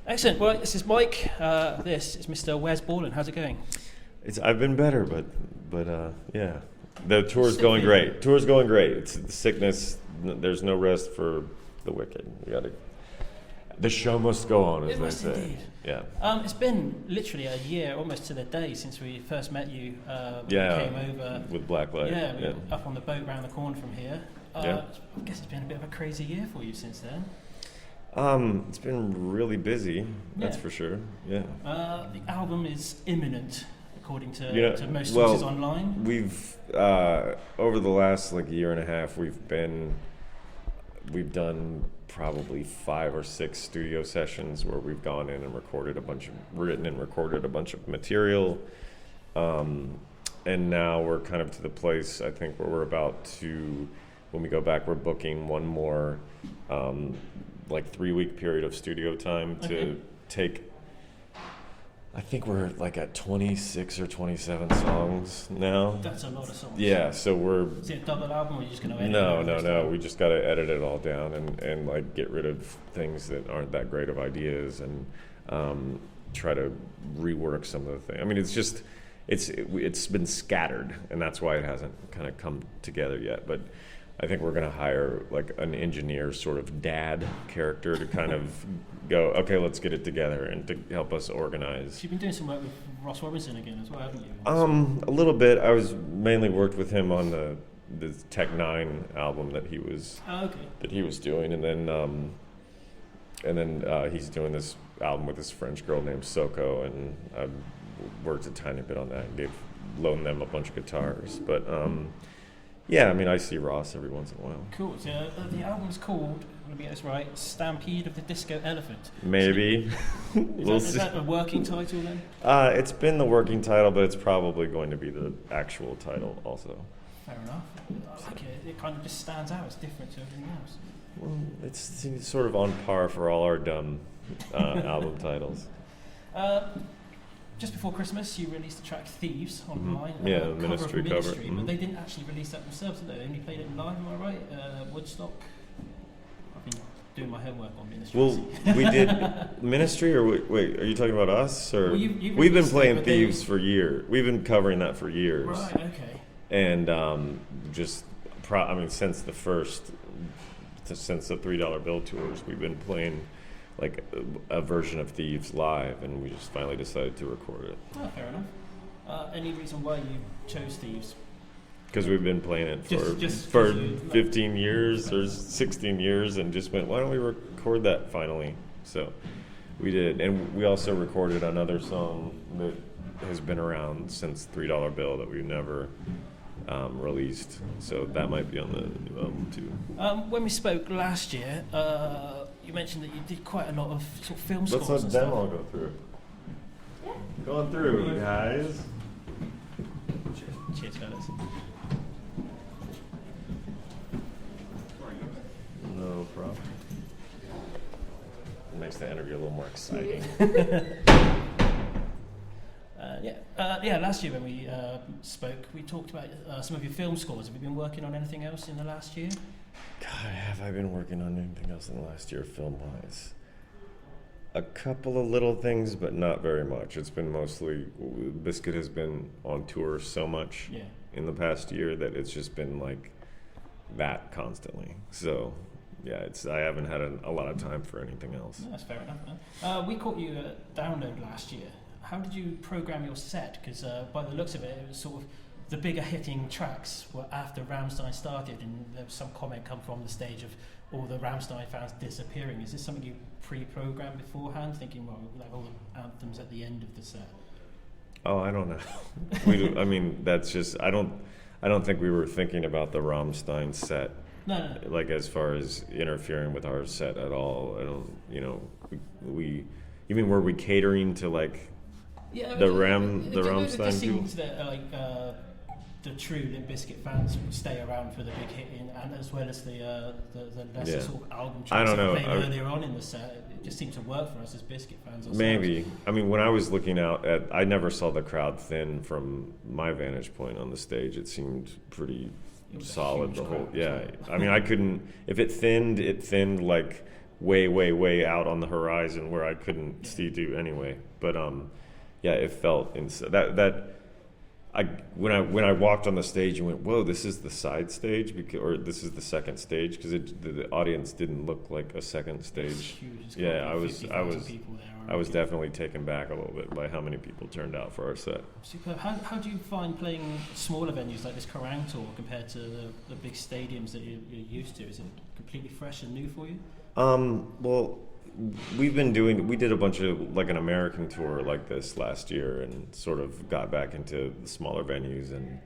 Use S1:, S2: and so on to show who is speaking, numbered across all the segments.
S1: Excellent. Well, this is Mike. This is Mr. Wes Borland. How's it going?
S2: I've been better, but yeah, the tour's going great. Tour's going great. It's the sickness. There's no rest for the wicked. The show must go on, as they say.
S1: Indeed.
S2: Yeah.
S1: It's been literally a year, almost to the day, since we first met you. When you came over
S2: with Blacklight.
S1: Yeah, we were up on the boat round the corner from here.
S2: Yeah.
S1: I guess it's been a bit of a crazy year for you since then.
S2: It's been really busy. That's for sure. Yeah.
S1: The album is imminent, according to most sources online.
S2: We've over the last year and a half, we've done probably 5 or 6 studio sessions where we've gone in and written and recorded a bunch of material. And now we're kind of to the place, I think, where we're about to, when we go back, we're booking one more 3-week period of studio time to take. I think we're at 26 or 27 songs now.
S1: That's a lot of songs.
S2: Yeah, so
S1: Is it a double album, or are you just going to edit it?
S2: No. We just got to edit it all down and get rid of things that aren't that great of ideas and try to rework some of the things. I mean, it's just it's been scattered, and that's why it hasn't kind of come together yet. But I think we're going to hire an engineer sort of dad character to kind of go, okay, let's get it together, and to help us organize.
S1: You've been doing some work with Ross Robinson again as well, haven't you?
S2: A little bit. I was mainly worked with him on the Tech 9 album that he was doing, and then he's doing this album with this French girl named Soko, and I worked a tiny bit on that and loaned them a bunch of guitars, but. Yeah, I mean, I see Ross every once in a while.
S1: Cool. So the album's called, let me get this right, Stampede of the Disco Elephant.
S2: Maybe.
S1: Is that a working title then?
S2: It's been the working title, but it's probably going to be the actual title also.
S1: Fair enough. I like it. It kind of just stands out. It's different to everything else.
S2: Well, it's sort of on par for all our dumb album titles.
S1: Just before Christmas, you released the track Thieves online.
S2: Mm-hmm. Yeah, Ministry cover.
S1: Mm-hmm. But they didn't actually release that themselves, did they? They only played it live, am I right? Woodstock. I've been doing my homework on Ministry.
S2: Well, we did Ministry, or wait, are you talking about us? Or
S1: you've
S2: we've been playing Thieves for years. We've been covering that for years.
S1: Right, okay.
S2: And since the $3 bill tours, we've been playing a version of Thieves live, and we just finally decided to record it.
S1: Oh, fair enough. Any reason why you chose Thieves?
S2: Because we've been playing it for 15 years or 16 years, and just went, why don't we record that finally? So we did, and we also recorded another song that has been around since $3 bill that we've never released. So that might be on the new album too.
S1: When we spoke last year, you mentioned that you did quite a lot of sort of film scores.
S2: Let's let demo go through. Yeah. Going through, guys.
S1: Cheers, fellas.
S2: No problem. It makes the interview a little more exciting.
S1: Last year when we spoke, we talked about some of your film scores. Have you been working on anything else in the last year?
S2: God, have I been working on anything else in the last year film-wise? A couple of little things, but not very much. It's been mostly, Bizkit has been on tour so much in the past year that it's just been that constantly. So, yeah, I haven't had a lot of time for anything else.
S1: No, that's fair enough, man. We caught you at Download last year. How did you program your set? Because by the looks of it, it was sort of the bigger hitting tracks were after Rammstein started, and there was some comment come from the stage of all the Rammstein fans disappearing. Is this something you pre-programmed beforehand, thinking, well, all the anthems at the end of the set?
S2: Oh, I don't know. That's just, I don't think we were thinking about the Rammstein set.
S1: No.
S2: As far as interfering with our set at all. I don't, we you mean were we catering to the Rammstein
S1: people? It seems that the true Limp Bizkit fans stay around for the big hit, and as well as the lesser sort of album tracks that played earlier on in the set. It just seemed to work for us as Bizkit fans ourselves.
S2: Maybe. When I was looking out I never saw the crowd thin from my vantage point on the stage. It seemed pretty solid the whole. Yeah. I couldn't. If it thinned way, way, way out on the horizon where I couldn't see do anyway. But yeah, it felt when I walked on the stage and went, whoa, this is the side stage, or this is the second stage, because the audience didn't look like a second stage. Yeah, I was definitely taken back a little bit by how many people turned out for our set.
S1: Superb. How do you find playing smaller venues like this Kerrang Tour compared to the big stadiums that you're used to? Is it completely fresh and new for you?
S2: Well, we did a bunch of like an American tour like this last year, and sort of got back into the smaller venues, and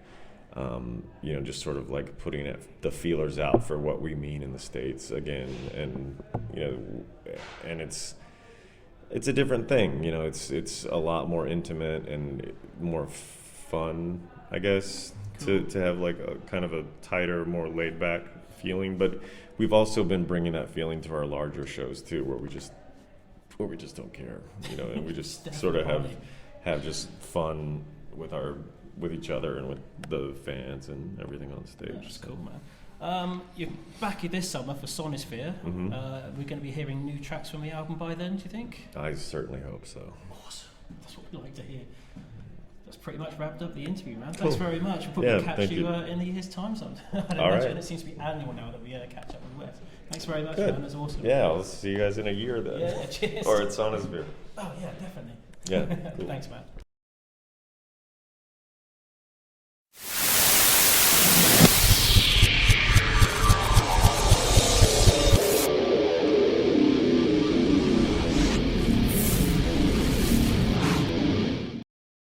S2: just sort of like putting the feelers out for what we mean in the States again, and and it's a different thing. It's a lot more intimate and more fun, I guess, cool. to have like a kind of a tighter, more laid back feeling. But we've also been bringing that feeling to our larger shows too, where we just don't care, and we just sort of have just fun with each other and with the fans and everything on stage.
S1: That's cool, man. You're back here this summer for Sonisphere.
S2: Mm-hmm.
S1: We're going to be hearing new tracks from the album by then, do you think?
S2: I certainly hope so.
S1: Awesome. That's what we like to hear. That's pretty much wrapped up the interview, man.
S2: Cool.
S1: Thanks very much. We'll probably catch you
S2: you.
S1: In a year's time sometime. I'd
S2: All
S1: imagine
S2: right.
S1: it seems to be annual now that we catch up with Wes. Thanks very much,
S2: Good.
S1: man. That's awesome.
S2: Yeah, I'll see you guys in a year then.
S1: Yeah, cheers.
S2: Or at Sonosphere.
S1: Oh, yeah, definitely.
S2: Yeah. Cool.
S1: Thanks, man.